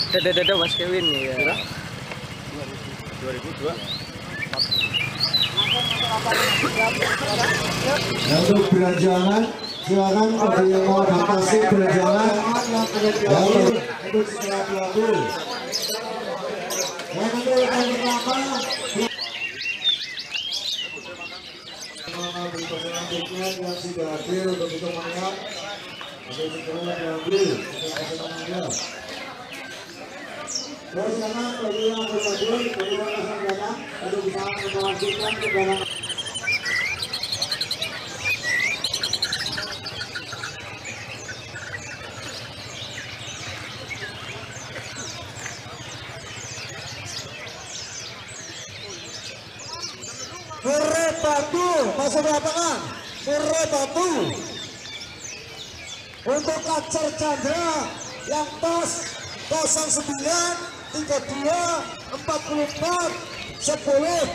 Dadah Mas Kevin ya. 2002. Untuk beranjangan, silakan bagi yang mau adaptasi beranjangan untuk segera diambil. Yang nanti akan pertama mengambil pasangan tiket yang sudah hadir untuk mengingat untuk segera diambil untuk pasangan Anda. Terus silakan bagi yang berhadir, bagi yang pasang datang untuk bisa melanjutkan kendaraan. Murai Batu masuk ke lapangan. Murai Batu untuk Kacer Chandra yang tos 09 32 44 10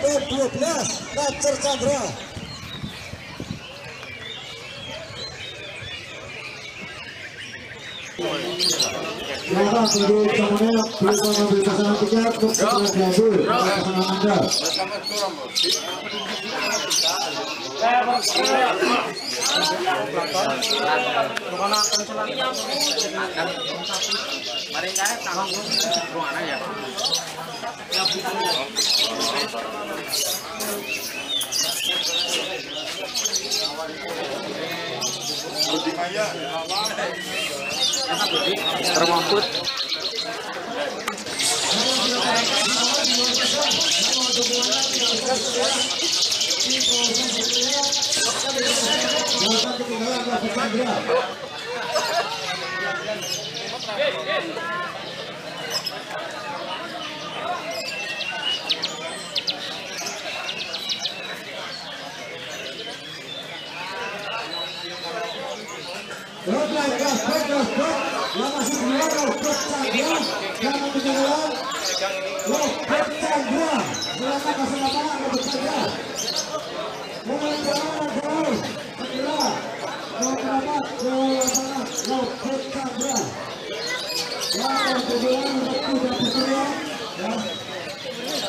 dan 12 Kacer Chandra. Silakan untuk semuanya belum mengambil pasangan tiket untuk segera diambil pasangan Anda. Termahfud. Yang masih keluar Robert Chandra yang ketinggalan Robert Chandra silakan kasih lapangan Robert Chandra mulai jalan jauh segera merapat ke lapangan Robert Chandra yang ketinggalan waktu dan berteriak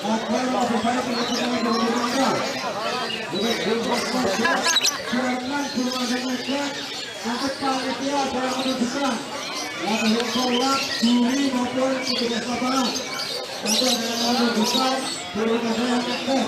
agar lebih baik untuk Robert Chandra jangan keluar untuk panitia dan menunjukkan yang tolak juri maupun petugas lapangan untuk menunjukkan pilkada yang aktif.